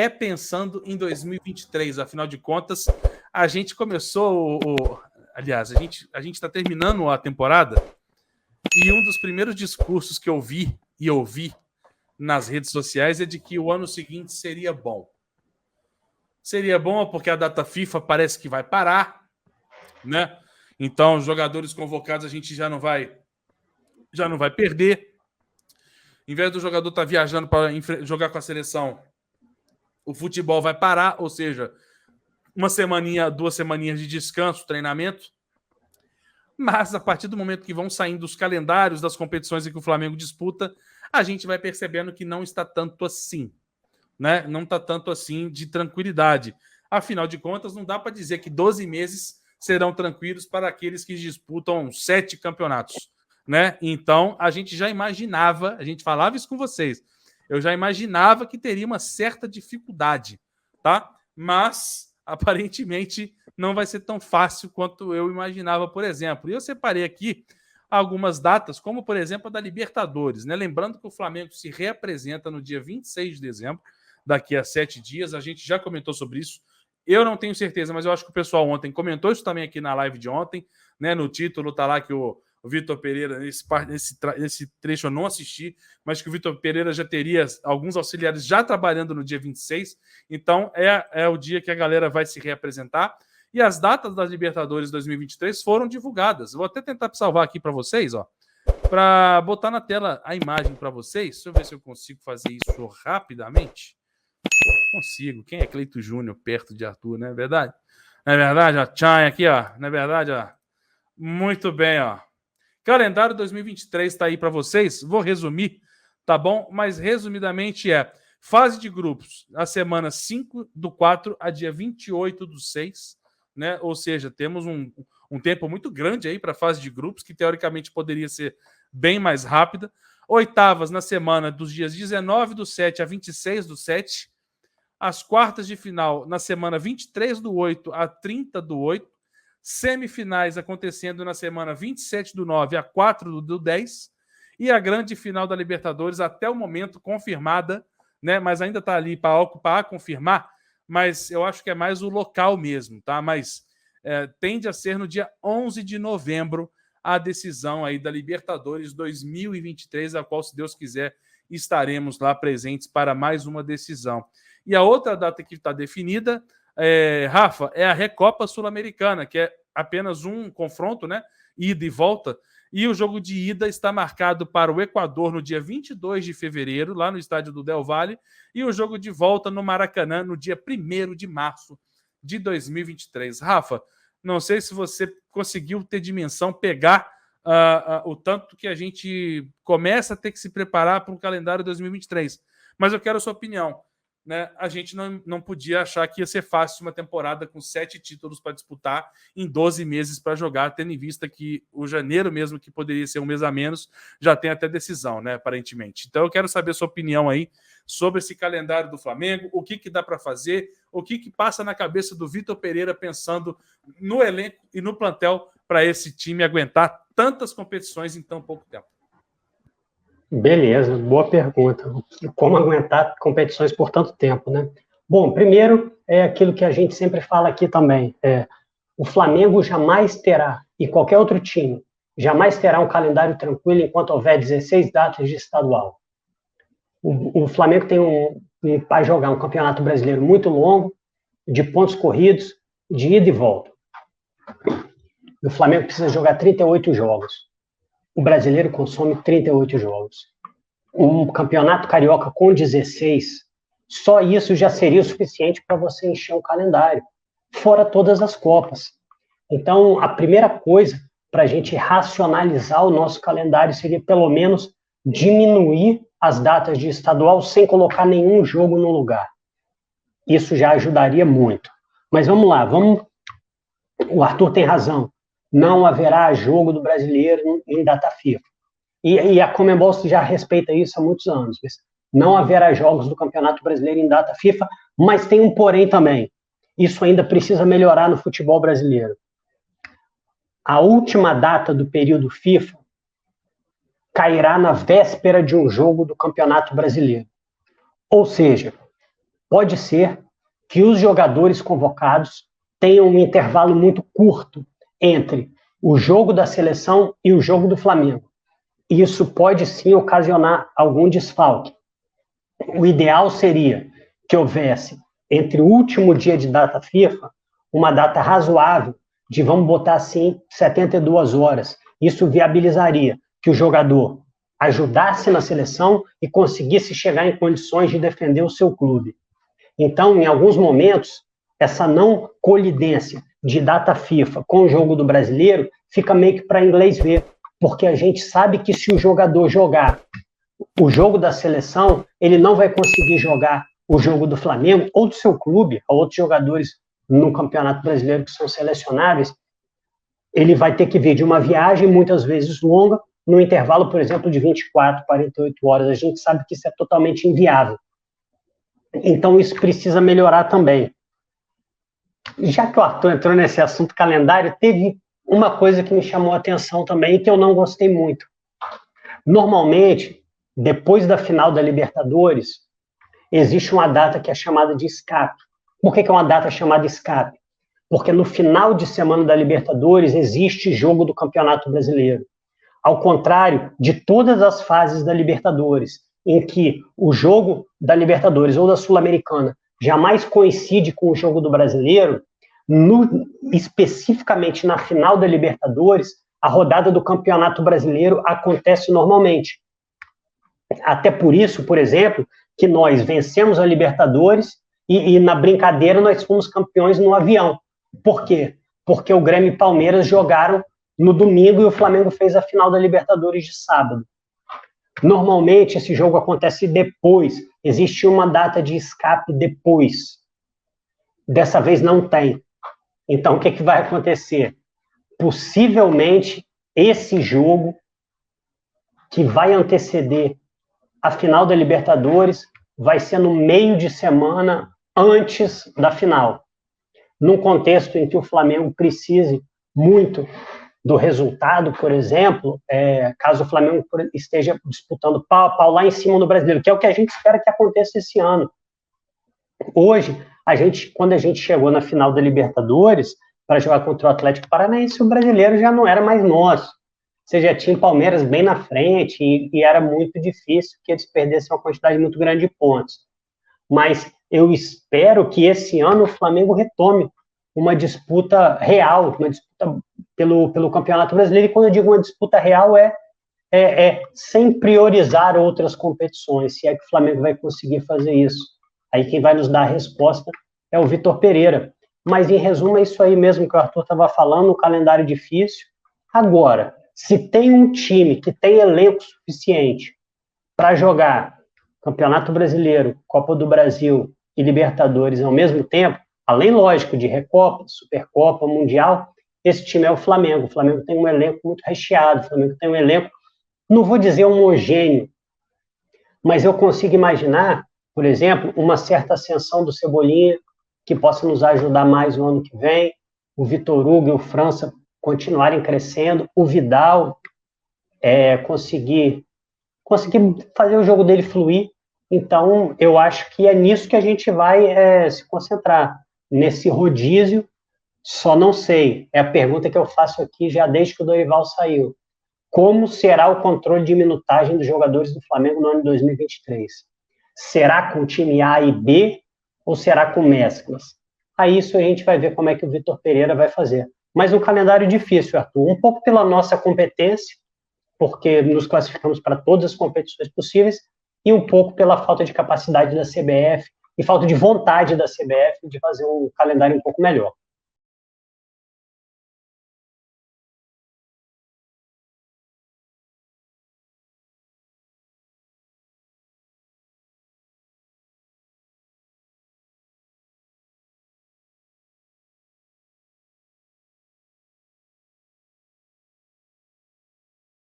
é pensando em 2023. Afinal de contas, a gente começou aliás, a gente está terminando a temporada e um dos primeiros discursos que eu vi e ouvi nas redes sociais é de que o ano seguinte seria bom. Seria bom porque a data FIFA parece que vai parar, né? Então, os jogadores convocados a gente já não vai perder. Em vez do jogador estar viajando para jogar com a seleção, o futebol vai parar, ou seja, uma semaninha, 2 semaninhas de descanso, treinamento. Mas a partir do momento que vão saindo os calendários das competições em que o Flamengo disputa, a gente vai percebendo que não está tanto assim, né? Não está tanto assim de tranquilidade. Afinal de contas, não dá para dizer que 12 meses serão tranquilos para aqueles que disputam 7 campeonatos, né? Então, a gente já imaginava, a gente falava isso com vocês, eu já imaginava que teria uma certa dificuldade, tá? Mas, aparentemente, não vai ser tão fácil quanto eu imaginava, por exemplo. E eu separei aqui algumas datas, como, por exemplo, a da Libertadores, né? Lembrando que o Flamengo se reapresenta no dia 26 de dezembro, daqui a 7 dias, a gente já comentou sobre isso. Eu não tenho certeza, mas eu acho que o pessoal ontem comentou isso também aqui na live de ontem, né? No título tá lá que o Vitor Pereira, nesse trecho eu não assisti, mas que o Vitor Pereira já teria alguns auxiliares já trabalhando no dia 26, então é o dia que a galera vai se reapresentar. E as datas das Libertadores 2023 foram divulgadas. Eu vou até tentar salvar aqui para vocês, ó, para botar na tela a imagem para vocês. Deixa eu ver se eu consigo fazer isso rapidamente. Consigo. Quem é Cleito Júnior perto de Arthur, não é verdade? Não é verdade? Ó, tchan, aqui, ó. Não é verdade, ó. Muito bem, ó. Calendário 2023 está aí para vocês. Vou resumir, tá bom? Mas resumidamente fase de grupos, a semana 5/4 a dia 28/6, né? Ou seja, temos um tempo muito grande aí para a fase de grupos, que teoricamente poderia ser bem mais rápida. Oitavas na semana dos dias 19/7 a 26/7. As quartas de final na semana 23/8 a 30/8. Semifinais acontecendo na semana 27/9 a 4/10. E a grande final da Libertadores, até o momento confirmada, né? Mas ainda está ali para confirmar, mas eu acho que é mais o local mesmo, tá? Mas tende a ser no dia 11 de novembro a decisão aí da Libertadores 2023, a qual, se Deus quiser, estaremos lá presentes para mais uma decisão. E a outra data que está definida, Rafa, é a Recopa Sul-Americana, que é apenas um confronto, né? Ida e volta. E o jogo de ida está marcado para o Equador no dia 22 de fevereiro, lá no estádio do Del Valle, e o jogo de volta no Maracanã no dia 1º de março de 2023. Rafa, não sei se você conseguiu ter dimensão, pegar o tanto que a gente começa a ter que se preparar para o calendário 2023. Mas eu quero a sua opinião, né? A gente não podia achar que ia ser fácil uma temporada com 7 títulos para disputar em 12 meses para jogar, tendo em vista que o janeiro mesmo, que poderia ser um mês a menos, já tem até decisão, né, aparentemente. Então eu quero saber a sua opinião aí sobre esse calendário do Flamengo, o que dá para fazer, o que passa na cabeça do Vitor Pereira pensando no elenco e no plantel para esse time aguentar tantas competições em tão pouco tempo. Beleza, boa pergunta. Como aguentar competições por tanto tempo, né? Bom, primeiro é aquilo que a gente sempre fala aqui também. O Flamengo jamais terá, e qualquer outro time, jamais terá um calendário tranquilo enquanto houver 16 datas de estadual. O Flamengo vai jogar um campeonato brasileiro muito longo, de pontos corridos, de ida e volta. O Flamengo precisa jogar 38 jogos. O brasileiro consome 38 jogos. Um campeonato carioca com 16, só isso já seria o suficiente para você encher um calendário, fora todas as Copas. Então, a primeira coisa para a gente racionalizar o nosso calendário seria, pelo menos, diminuir as datas de estadual sem colocar nenhum jogo no lugar. Isso já ajudaria muito. Mas vamos lá, o Arthur tem razão. Não haverá jogo do brasileiro em data FIFA. E a Conmebol já respeita isso há muitos anos. Não haverá jogos do Campeonato Brasileiro em data FIFA, mas tem um porém também. Isso ainda precisa melhorar no futebol brasileiro. A última data do período FIFA cairá na véspera de um jogo do Campeonato Brasileiro. Ou seja, pode ser que os jogadores convocados tenham um intervalo muito curto entre o jogo da seleção e o jogo do Flamengo. Isso pode sim ocasionar algum desfalque. O ideal seria que houvesse, entre o último dia de data FIFA, uma data razoável de, vamos botar assim, 72 horas. Isso viabilizaria que o jogador ajudasse na seleção e conseguisse chegar em condições de defender o seu clube. Então, em alguns momentos, essa não colidência de data FIFA com o jogo do brasileiro fica meio que para inglês ver, porque a gente sabe que se o jogador jogar o jogo da seleção, ele não vai conseguir jogar o jogo do Flamengo ou do seu clube, ou outros jogadores no Campeonato Brasileiro que são selecionáveis. Ele vai ter que vir de uma viagem, muitas vezes longa, no intervalo, por exemplo, de 24, 48 horas. A gente sabe que isso é totalmente inviável. Então, isso precisa melhorar também. Já que o Arthur entrou nesse assunto calendário, teve uma coisa que me chamou a atenção também e que eu não gostei muito. Normalmente, depois da final da Libertadores, existe uma data que é chamada de escape. Por que é uma data chamada escape? Porque no final de semana da Libertadores existe jogo do Campeonato Brasileiro. Ao contrário de todas as fases da Libertadores, em que o jogo da Libertadores ou da Sul-Americana jamais coincide com o jogo do Brasileiro, especificamente na final da Libertadores, a rodada do Campeonato Brasileiro acontece normalmente. Até por isso, por exemplo, que nós vencemos a Libertadores e na brincadeira nós fomos campeões no avião. Por quê? Porque o Grêmio e Palmeiras jogaram no domingo e o Flamengo fez a final da Libertadores de sábado. Normalmente esse jogo acontece depois, existe uma data de escape depois. Dessa vez não tem. Então o que vai acontecer? Possivelmente esse jogo que vai anteceder a final da Libertadores vai ser no meio de semana antes da final. Num contexto em que o Flamengo precise muito do resultado, por exemplo, caso o Flamengo esteja disputando pau a pau lá em cima no Brasileiro, que é o que a gente espera que aconteça esse ano. Hoje, quando a gente chegou na final da Libertadores para jogar contra o Atlético Paranaense, o Brasileiro já não era mais nosso. Você já tinha o Palmeiras bem na frente e era muito difícil que eles perdessem uma quantidade muito grande de pontos. Mas eu espero que esse ano o Flamengo retome uma disputa real, uma disputa pelo Campeonato Brasileiro. E quando eu digo uma disputa real, sem priorizar outras competições, se é que o Flamengo vai conseguir fazer isso. Aí quem vai nos dar a resposta é o Vitor Pereira. Mas, em resumo, é isso aí mesmo que o Arthur estava falando, um calendário difícil. Agora, se tem um time que tem elenco suficiente para jogar Campeonato Brasileiro, Copa do Brasil e Libertadores ao mesmo tempo, além, lógico, de Recopa, Supercopa, Mundial, esse time é o Flamengo. O Flamengo tem um elenco muito recheado, o Flamengo tem um elenco, não vou dizer homogêneo, mas eu consigo imaginar, por exemplo, uma certa ascensão do Cebolinha, que possa nos ajudar mais no ano que vem, o Vitor Hugo e o França continuarem crescendo, o Vidal conseguir fazer o jogo dele fluir. Então, eu acho que é nisso que a gente vai se concentrar, nesse rodízio. Só não sei, é a pergunta que eu faço aqui já desde que o Dorival saiu. Como será o controle de minutagem dos jogadores do Flamengo no ano de 2023? Será com o time A e B ou será com mesclas? Aí isso a gente vai ver como é que o Vitor Pereira vai fazer. Mas um calendário difícil, Arthur, um pouco pela nossa competência, porque nos classificamos para todas as competições possíveis, e um pouco pela falta de capacidade da CBF e falta de vontade da CBF de fazer um calendário um pouco melhor.